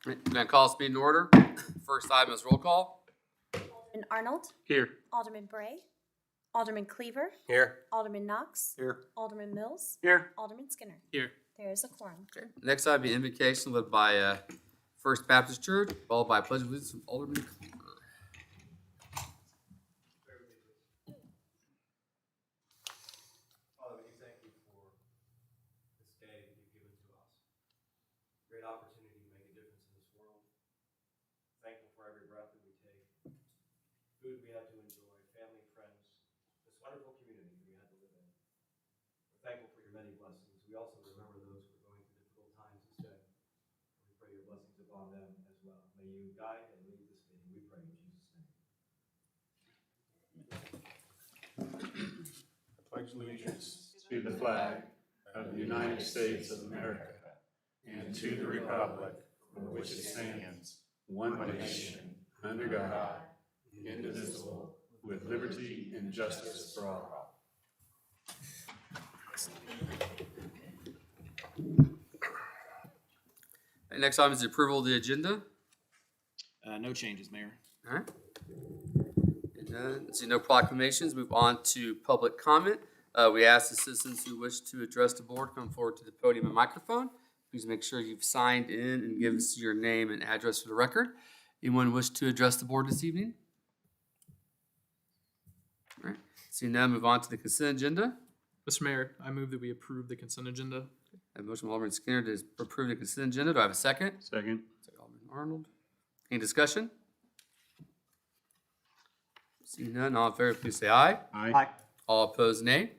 We're going to call this meeting to order. First item is roll call. Alderman Arnold. Here. Alderman Bray. Alderman Cleaver. Here. Alderman Knox. Here. Alderman Mills. Here. Alderman Skinner. Here. There is a quorum. Okay. Next item will be invocation led by First Baptist Church, followed by pledge of allegiance from Alderman Cleaver. Father, we do thank you for this day that you've given to us. Great opportunity to make a difference in this world. Thankful for every breath that we take, food we have to enjoy, family, friends, this wonderful community that we have to live in. We're thankful for your many blessings. We also remember those who are going through difficult times instead. We pray your blessings upon them as well. May you guide and lead this meeting. We pray in Jesus' name. Pledge allegiance to the flag of the United States of America and to the republic for which it stands, one nation, under God, indivisible, with liberty and justice for all. Next item is the approval of the agenda. No changes, Mayor. All right. See no proclamations. Move on to public comment. We ask the citizens who wish to address the board come forward to the podium and microphone. Please make sure you've signed in and give us your name and address for the record. Anyone wish to address the board this evening? All right. See none, move on to the consent agenda. Mr. Mayor, I move that we approve the consent agenda. I have a motion by Alderman Skinner to approve the consent agenda. Do I have a second? Second. Second, Alderman Arnold. Any discussion? Seeing none, all in favor, please say aye. Aye. All opposed, nay.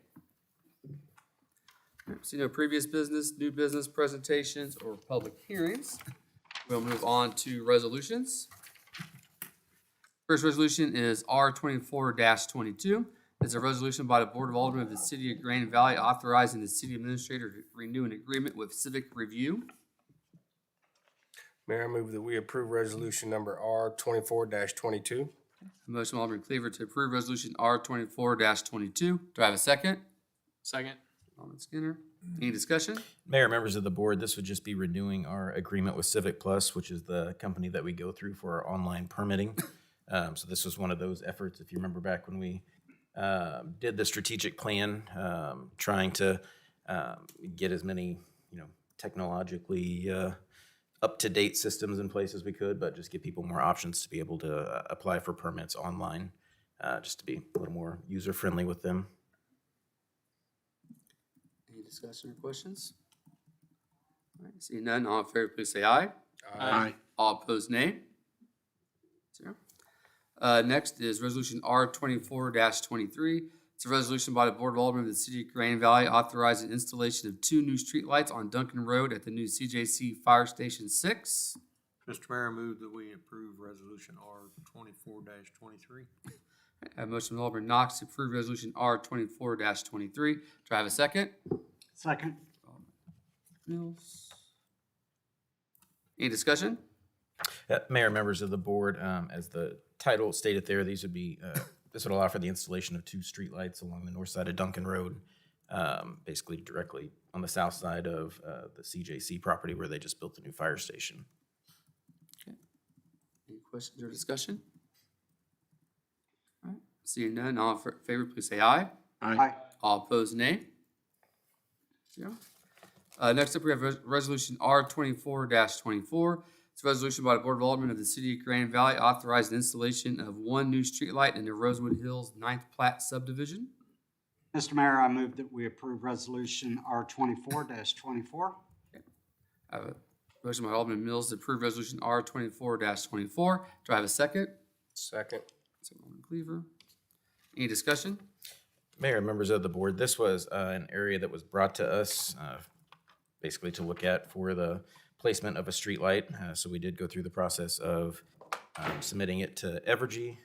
See no previous business, new business presentations, or public hearings. We'll move on to resolutions. First resolution is R 24-22. It's a resolution by the Board of Aldermen of the City of Grand Valley authorizing the city administrator to renew an agreement with Civic Review. Mayor, I move that we approve resolution number R 24-22. Motion by Alderman Cleaver to approve resolution R 24-22. Do I have a second? Second. Alderman Skinner. Any discussion? Mayor, members of the board, this would just be renewing our agreement with Civic Plus, which is the company that we go through for our online permitting. So this was one of those efforts, if you remember back when we did the strategic plan, trying to get as many, technologically up-to-date systems in place as we could, but just give people more options to be able to apply for permits online, just to be a little more user-friendly with them. Any discussion or questions? All right, seeing none, all in favor, please say aye. Aye. All opposed, nay. 0. Next is resolution R 24-23. It's a resolution by the Board of Aldermen of the City of Grand Valley authorizing installation of 2 new streetlights on Duncan Road at the new CJC Fire Station 6. Mr. Mayor, I move that we approve resolution R 24-23. I have a motion from Alderman Knox to approve resolution R 24-23. Do I have a second? Second. Mills. Any discussion? Mayor, members of the board, as the title stated there, these would be, this would allow for the installation of 2 streetlights along the north side of Duncan Road, basically directly on the south side of the CJC property where they just built the new fire station. Okay. Any questions or discussion? All right. Seeing none, all in favor, please say aye. Aye. All opposed, nay. 0. Next up, we have resolution R 24-24. It's a resolution by the Board of Aldermen of the City of Grand Valley authorizing the installation of 1 new streetlight in the Rosewood Hills 9th Plat subdivision. Mr. Mayor, I move that we approve resolution R 24-24. I have a motion by Alderman Mills to approve resolution R 24-24. Do I have a second? Second. Second, Alderman Cleaver. Any discussion? Mayor, members of the board, this was an area that was brought to us basically to look at for the placement of a streetlight. So we did go through the process of submitting it to Evergy,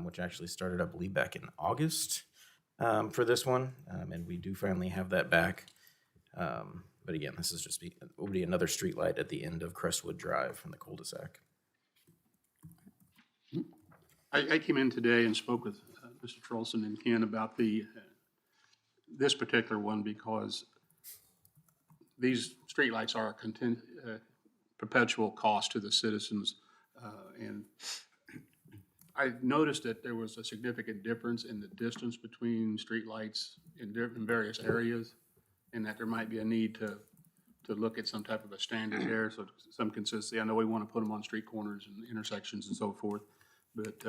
which actually started, I believe, back in August for this one. And we do finally have that back. But again, this is just will be another streetlight at the end of Crestwood Drive from the cul-de-sac. I came in today and spoke with Mr. Trolson and Ken about this particular one because these streetlights are perpetual cost to the citizens. And I noticed that there was a significant difference in the distance between streetlights in various areas, and that there might be a need to look at some type of a standard there, so some consistency. I know we want to put them on street corners and intersections and so forth, but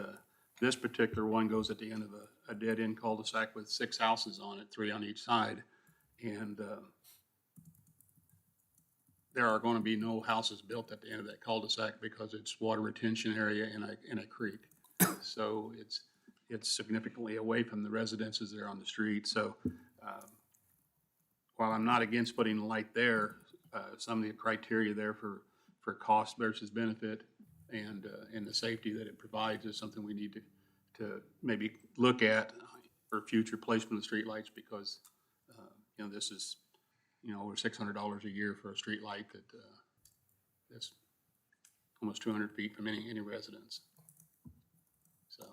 this particular one goes at the end of a dead-end cul-de-sac with 6 houses on it, 3 on each side, and there are going to be no houses built at the end of that cul-de-sac because it's water retention area in a creek. So it's significantly away from the residences there on the street. So while I'm not against putting a light there, some of the criteria there for cost versus benefit and the safety that it provides is something we need to maybe look at for future placement of streetlights, because you know, this is, you know, over $600 a year for a street light that's almost 200 feet from any residence. So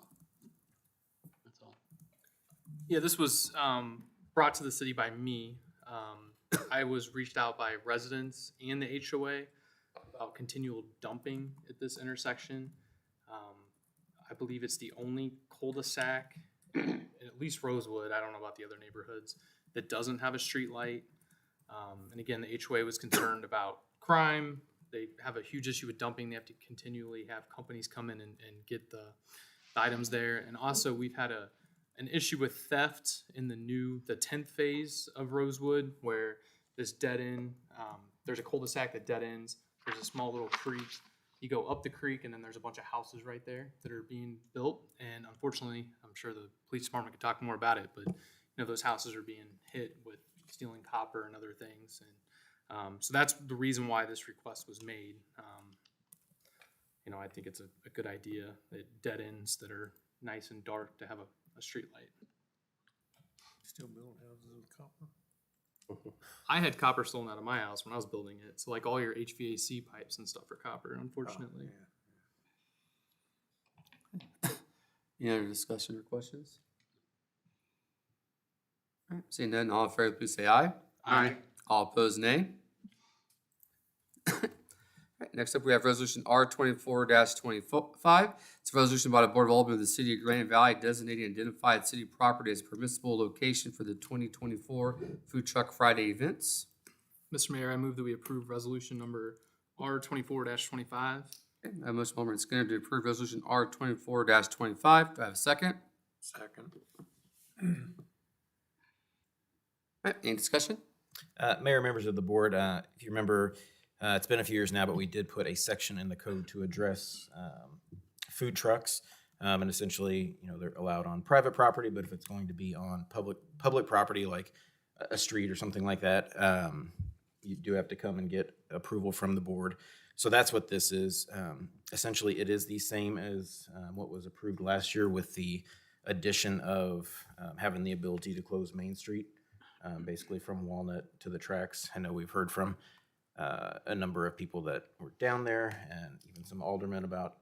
that's all. Yeah, this was brought to the city by me. I was reached out by residents and the HOA about continual dumping at this intersection. I believe it's the only cul-de-sac, at least Rosewood, I don't know about the other neighborhoods, that doesn't have a street light. And again, the HOA was concerned about crime. They have a huge issue with dumping. They have to continually have companies come in and get the items there. And also, we've had an issue with theft in the 10th phase of Rosewood, where this dead end, there's a cul-de-sac that dead ends. There's a small little creek. You go up the creek, and then there's a bunch of houses right there that are being built. And unfortunately, I'm sure the police department could talk more about it, but you know, those houses are being hit with stealing copper and other things. And so that's the reason why this request was made. You know, I think it's a good idea that dead ends that are nice and dark to have a street light. Still building houses with copper? I had copper stolen out of my house when I was building it. So like all your HVAC pipes and stuff are copper, unfortunately. Any other discussion or questions? All right, seeing none, all in favor, please say aye. Aye. All opposed, nay. All right, next up, we have Resolution R 24-25. It's a resolution by the Board of Aldermen of the City of Granite Valley designating identified city property as permissible location for the 2024 Food Truck Friday events. Mr. Mayor, I move that we approve resolution number R 24-25. Okay, I have a motion by Alderman Skinner to approve Resolution R 24-25. Do I have a second? Second. All right, any discussion? Mayor, members of the board, if you remember, it's been a few years now, but we did put a section in the code to address food trucks. And essentially, you know, they're allowed on private property, but if it's going to be on public property, like a street or something like that, you do have to come and get approval from the board. So that's what this is. Essentially, it is the same as what was approved last year, with the addition of having the ability to close Main Street, basically from Walnut to the tracks. I know we've heard from a number of people that were down there, and even some aldermen about,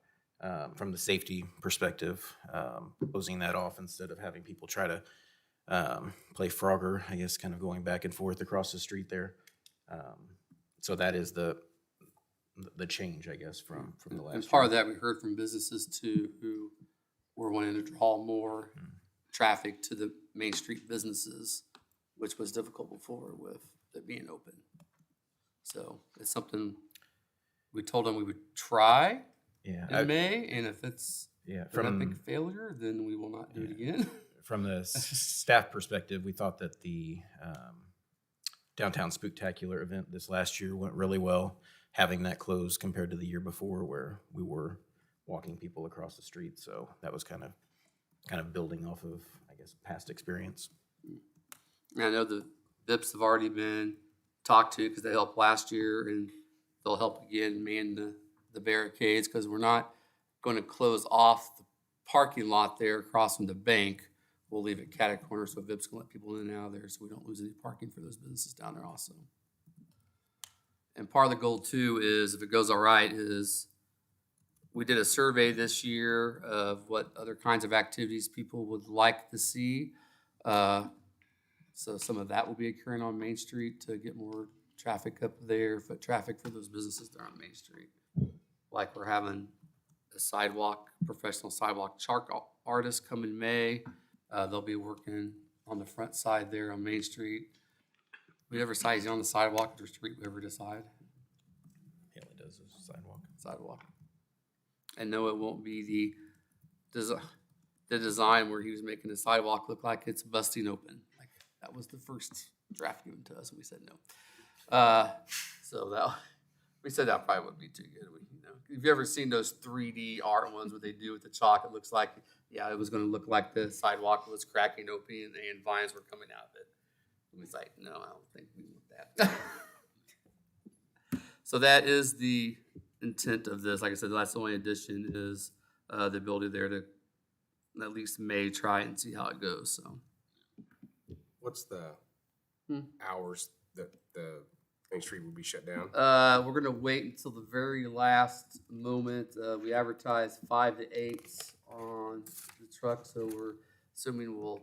from the safety perspective, closing that off instead of having people try to play Frogger, I guess, kind of going back and forth across the street there. So that is the change, I guess, from the last And part of year. that, we heard from businesses too, who were wanting to draw more traffic to the Main Street businesses, which was difficult before with it being open. So it's something we told them we would try Yeah, in May, and if it's yeah. an epic failure, then we will not do it again. From the staff perspective, we thought that the downtown spooktacular event this last year went really well, having that closed compared to the year before, where we were walking people across the street. So that was kind of building off of, I guess, past experience. I know the VIPs have already been talked to because they helped last year, and they'll help again man the barricades, because we're not going to close off the parking lot there across from the bank. We'll leave it catty corner so VIPs can let people in and out of there, so we don't lose any parking for those businesses down there also. And part of the goal too is, if it goes all right, is we did a survey this year of what other kinds of activities people would like to see. So some of that will be occurring on Main Street to get more traffic up there, foot traffic for those businesses there on Main Street. Like we're having a sidewalk, professional sidewalk chalk artist come in May. They'll be working on the front side there on Main Street. Whatever side is on the sidewalk or street, whoever decide, He only does a sidewalk. And no, it won't be the design where he was making the sidewalk look like it's busting open. Like that was the first draft given to us, and we said no. So that we said that probably wouldn't be too good. Have you ever seen those 3D art ones where they do with the chalk? It looks like, yeah, it was going to look like the sidewalk was cracking open and vines were coming out of it. And we was like, no, I don't think we want that. So that is the intent of this. Like I said, that's the only addition is the ability there to at least may try and see how it goes. So What's the hours that the Main Street will be shut down? we're gonna wait until the very last moment. We advertised 5 to 8 on the truck, so we're assuming we'll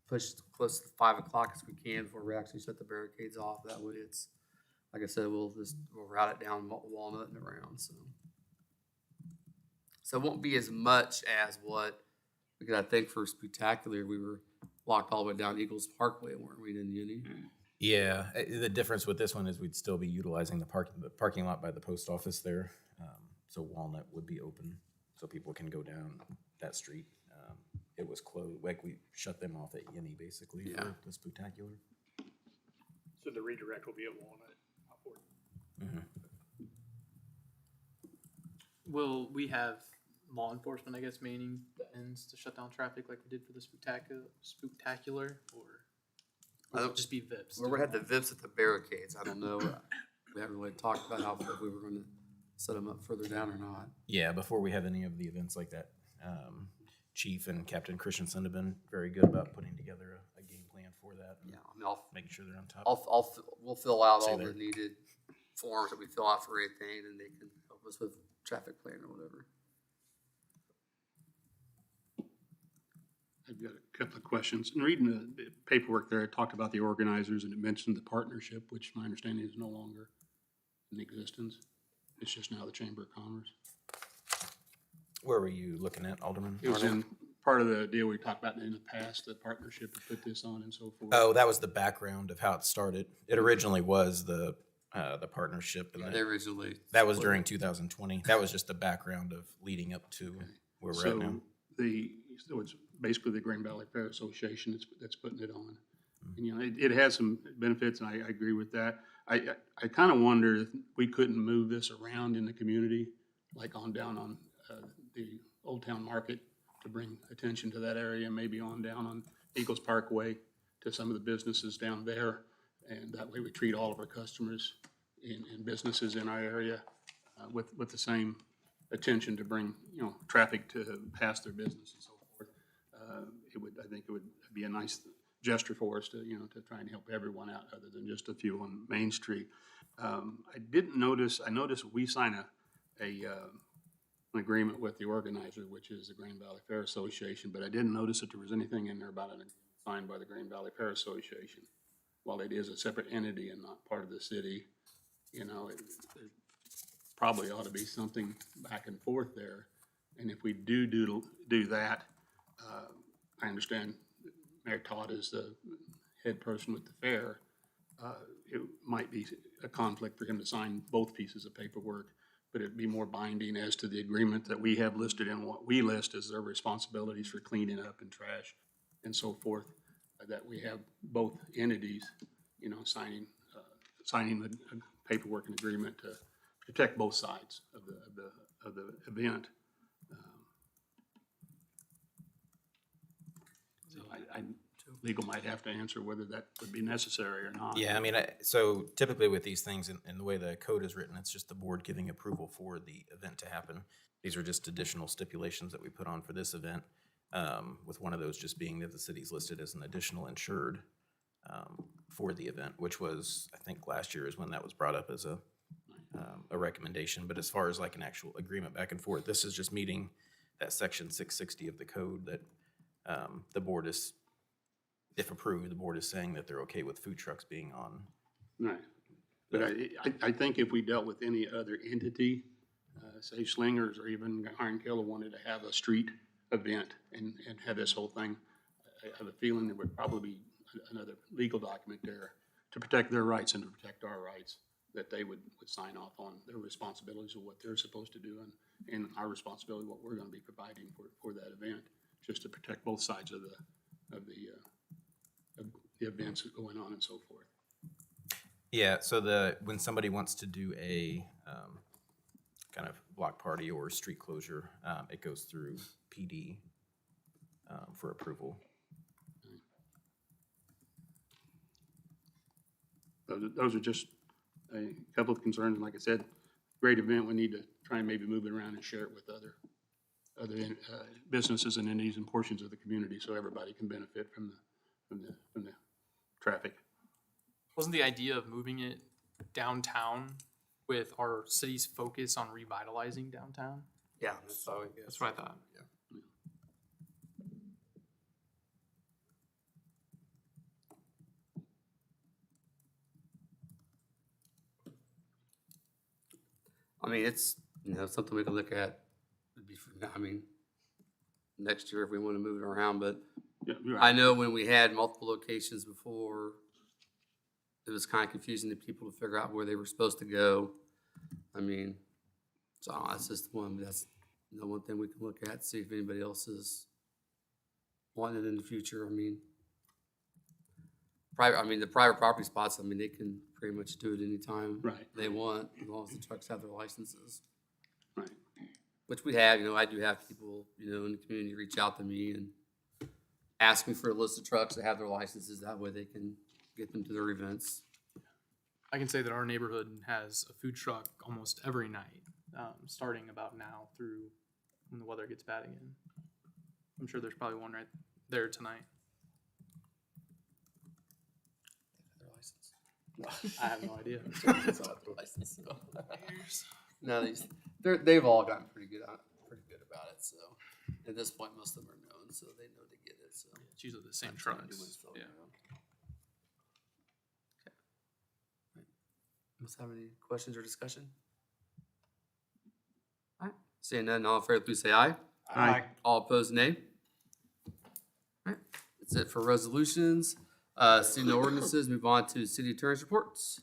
push close to 5 o'clock as we can before we actually shut the barricades off. That way, it's like I said, we'll route it down Walnut and around. So it won't be as much as what because I think for Spectacular we were locked all the way down Eagles Parkway, weren't we? In Uni. Yeah, the difference with this one is we'd still be utilizing the parking lot by the post office there. So Walnut would be open, so people can go down that street. It was closed, like we shut them off at Yenny basically for the Spectacular. So the redirect will be at Walnut. Will we have law enforcement, I guess, manning the ends to shut down traffic like we did for the spectacular, or will it just be VIPs? We're gonna have the VIPs at the barricades. I don't know. We haven't really talked about how if we were gonna set them up further down or not. Yeah, before we have any of the events like that, Chief and Captain Christensen have been very good about putting together a game plan for that. Yeah, I mean, making sure they're on top. we'll fill out Say all there. the needed forms that we fill out for anything, and they can help us with traffic plan or whatever. I've got a couple of questions. In reading the paperwork there, it talked about the organizers and it mentioned the partnership, which my understanding is no longer in existence. It's just now the Chamber of Commerce. Where were you looking at, Alderman? It was in part of the deal we talked about in the past, the partnership had put this on and so forth. Oh, that was the background of how it started. It originally was the partnership, and They originally that was during 2020. That was just the background of leading up to where we're at now. So it's basically the Green Valley Fair Association that's putting it on. And, you know, it has some benefits, and I agree with that. I kind of wonder if we couldn't move this around in the community, like on down on the Old Town Market, to bring attention to that area, maybe on down on Eagles Parkway to some of the businesses down there. And that way we treat all of our customers and businesses in our area with the same attention to bring, you know, traffic to pass their business and so forth. I think it would be a nice gesture for us to, you know, to try and help everyone out other than just a few on Main Street. I noticed we sign an agreement with the organizer, which is the Green Valley Fair Association, but I didn't notice that there was anything in there about it signed by the Green Valley Fair Association. While it is a separate entity and not part of the city, you know, there probably ought to be something back and forth there. And if we do that, I understand Mayor Todd is the head person with the fair. It might be a conflict for him to sign both pieces of paperwork, but it'd be more binding as to the agreement that we have listed in what we list as their responsibilities for cleaning up and trash and so forth, that we have both entities, you know, signing the paperwork and agreement to protect both sides of the event. Legal might have to answer whether that would be necessary or not. Yeah, I mean, so typically with these things, and the way the code is written, it's just the board giving approval for the event to happen. These are just additional stipulations that we put on for this event, with one of those just being that the city's listed as an additional insured for the event, which was, I think last year is when that was brought up as a recommendation. But as far as like an actual agreement back and forth, this is just meeting that section 660 of the code that the board is, if approved, the board is saying that they're okay with food trucks being on Right. But I think if we dealt with any other entity, say Slingers or even Iron Killer wanted to have a street event and have this whole thing, I have a feeling there would probably be another legal document there to protect their rights and to protect our rights, that they would sign off on their responsibilities of what they're supposed to do and our responsibility, what we're gonna be providing for that event, just to protect both sides of the events going on and so forth. Yeah, so when somebody wants to do a kind of block party or street closure, it goes through PD for approval. Those are just a couple of concerns, and like I said, great event, we need to try and maybe move it around and share it with other businesses and entities and portions of the community, so everybody can benefit from the traffic. Wasn't the idea of moving it downtown with our city's focus on revitalizing downtown? Yeah, that's what I thought. I mean, it's, something we can look at. I mean, next year if we want to move it around, but Yeah, you're I right. know when we had multiple locations before, it was kind of confusing to people to figure out where they were supposed to go. I mean, so that's just that's one thing we can look at, see if anybody else is wanting it in the future. I mean, the private property spots, they can pretty much do it anytime Right. they want, as long as the trucks have their licenses. Right. Which we have, I do have people, in the community reach out to me and ask me for a list of trucks that have their licenses. That way they can get them to their events. I can say that our neighborhood has a food truck almost every night, starting about now through when the weather gets bad again. I'm sure there's probably one right there tonight. Their license. I have no idea. It's not their license. No, they've all gotten pretty good about it. So at this point, most of them are known, so they know to get it. So It's usually the same I'm trying to do trucks. ones still Yeah. around. Okay. Right. Must have any questions or discussion? All right. Seeing none, all in favor, please say aye. Aye. All opposed, nay. All right. That's it for resolutions. Seeing no ordinances, move on to city attorney's reports.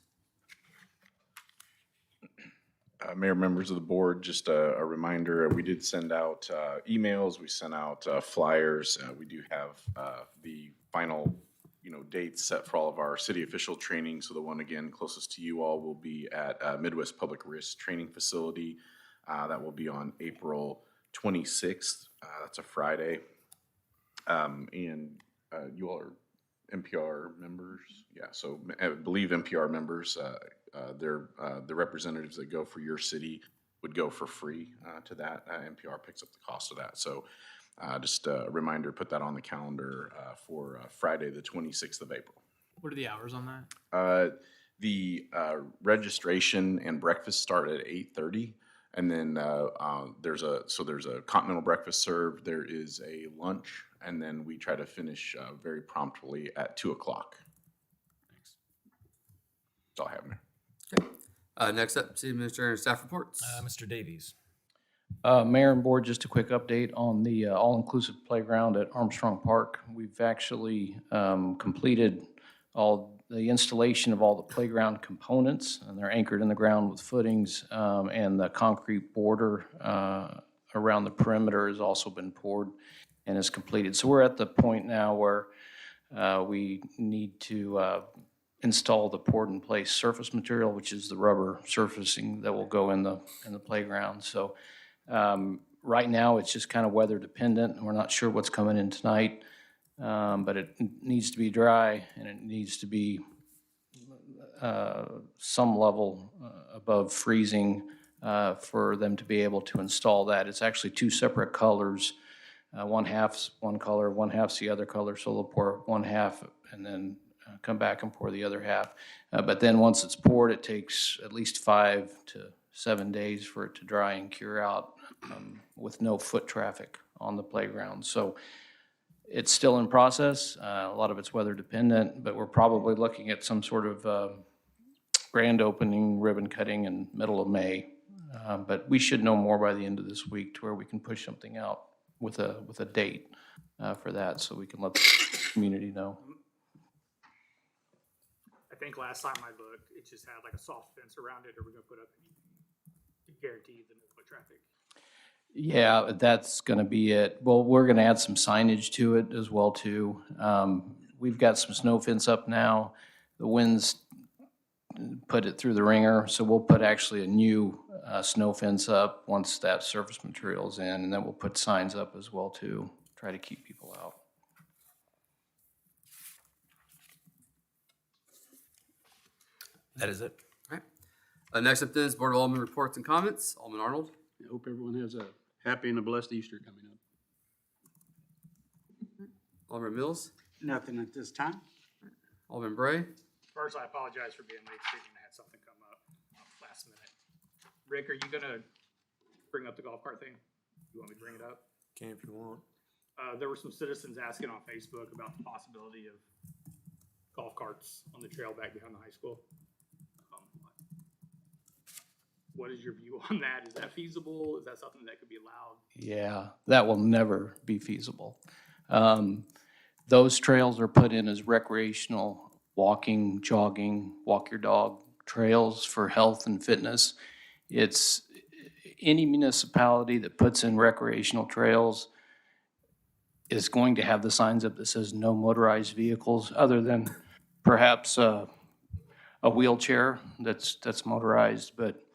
Mayor, members of the board, just a reminder, we did send out emails, we sent out flyers. We do have the final, dates set for all of our city official training. So the one, again, closest to you all will be at Midwest Public Risk Training Facility. That will be on April 26th. That's a Friday. And you all are NPR members? Yeah, so I believe NPR members, the representatives that go for your city would go for free to that. NPR picks up the cost of that. So just a reminder, put that on the calendar for Friday, the 26th of April. What are the hours on that? The registration and breakfast start at 8:30. And then there's a continental breakfast served. There is a lunch, and then we try to finish very promptly at 2:00. Thanks. That's all I have, Mayor. Next up, city administrator and staff reports. Mr. Davies. Mayor and board, just a quick update on the all-inclusive playground at Armstrong Park. We've actually completed all the installation of all the playground components, and they're anchored in the ground with footings, and the concrete border around the perimeter has also been poured and is completed. So we're at the point now where we need to install the poured-in-place surface material, which is the rubber surfacing that will go in the playground. So right now, it's just kind of weather dependent, and we're not sure what's coming in tonight. But it needs to be dry, and it needs to be some level above freezing for them to be able to install that. It's actually two separate colors. One half's one color, one half's the other color, so they'll pour one half and then come back and pour the other half. But then once it's poured, it takes at least 5 to 7 days for it to dry and cure out with no foot traffic on the playground. So it's still in process. A lot of it's weather dependent, but we're probably looking at some sort of grand opening, ribbon cutting in middle of May. But we should know more by the end of this week to where we can push something out with a date for that, so we can let the community know. I think last time I looked, it just had like a soft fence around it. Are we gonna put up anything to guarantee the no foot traffic? Yeah, that's gonna be it. Well, we're gonna add some signage to it as well too. We've got some snow fence up now. The winds put it through the ringer, so we'll put actually a new snow fence up once that surface material's in, and then we'll put signs up as well too, try to keep people out. That is it. All right. Next up then is Board of Alderman reports and comments. Alderman Arnold. I hope everyone has a happy and a blessed Easter coming up. Alderman Mills. Nothing at this time. Alderman Bray. First, I apologize for being late, thinking I had something come up last minute. Rick, are you gonna bring up the golf cart thing? You want me to bring it up? Can if you want. There were some citizens asking on Facebook about the possibility of golf carts on the trail back behind the high school. What is your view on that? Is that feasible? Is that something that could be allowed? Yeah, that will never be feasible. Those trails are put in as recreational walking, jogging, walk your dog trails for health and fitness. It's any municipality that puts in recreational trails is going to have the signs up that says no motorized vehicles, other than perhaps a wheelchair that's motorized. But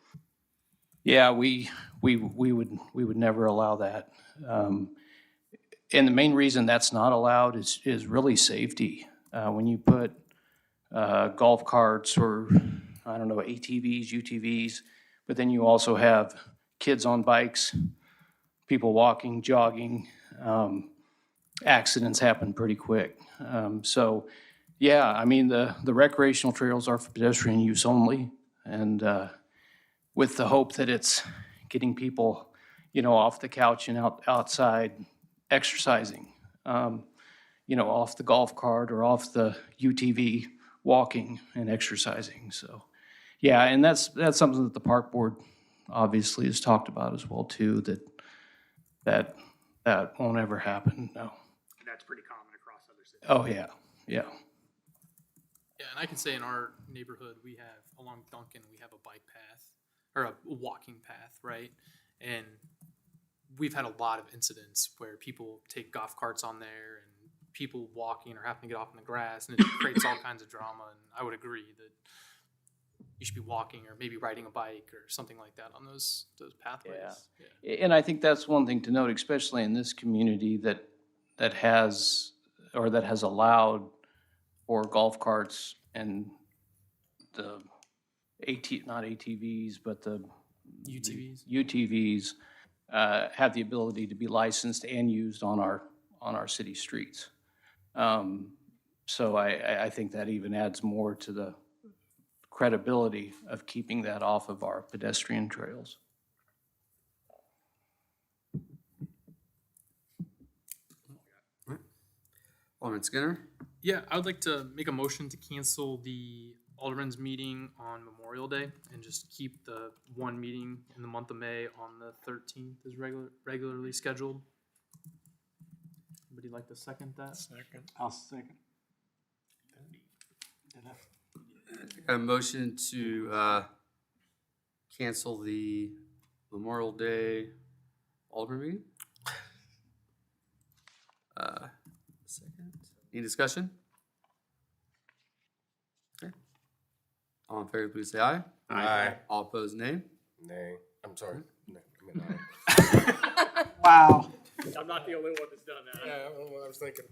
yeah, we would never allow that. And the main reason that's not allowed is really safety. When you put golf carts or, I don't know, ATVs, UTVs, but then you also have kids on bikes, people walking, jogging, accidents happen pretty quick. So, yeah, I mean, the recreational trails are for pedestrian use only, and with the hope that it's getting people, off the couch and outside exercising, off the golf cart or off the UTV, walking and exercising. So, yeah, and that's something that the park board obviously has talked about as well too, that won't ever happen, no. And that's pretty common across other cities. Oh, yeah, yeah. Yeah, and I can say in our neighborhood, we have, along Duncan, we have a bike path, or a walking path, right? And we've had a lot of incidents where people take golf carts on there and people walking or having to get off in the grass, and it creates all kinds of drama. And I would agree that you should be walking or maybe riding a bike or something like that on those pathways. Yeah. And I think that's one thing to note, especially in this community that has allowed for golf carts and the not ATVs, but the UTVs have the ability to be licensed and used on our city streets. So I think that even adds more to the credibility of keeping that off of our pedestrian trails. Alderman Skinner. Yeah, I would like to make a motion to cancel the Aldermen's meeting on Memorial Day and just keep the one meeting in the month of May on the 13th as regularly scheduled. Anybody like to second that? Second. I'll second. Got a motion to cancel the Memorial Day Alderman meeting. Second. Any discussion? Okay. All in favor, please say aye. Aye. All opposed, nay. Nay. I'm sorry. No, Wow. I'm not the only one that's done that. Yeah, I don't know what I was thinking.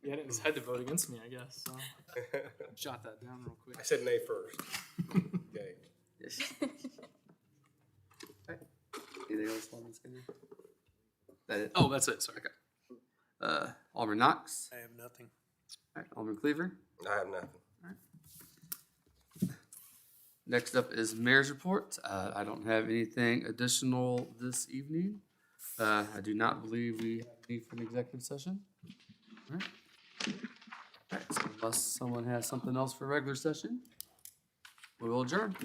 Yeah, it had to vote against me, I guess. So jot that down real quick. I said nay first. Okay. Yes. Okay. Anything else, Alderman Skinner? That it? Oh, that's it. Sorry. Okay. Alderman Knox. I have nothing. All right. Alderman Cleaver. I have nothing. Next up is mayor's report. I don't have anything additional this evening. I do not believe we have need for an executive session. All right. All right, so unless someone has something else for regular session. We will adjourn.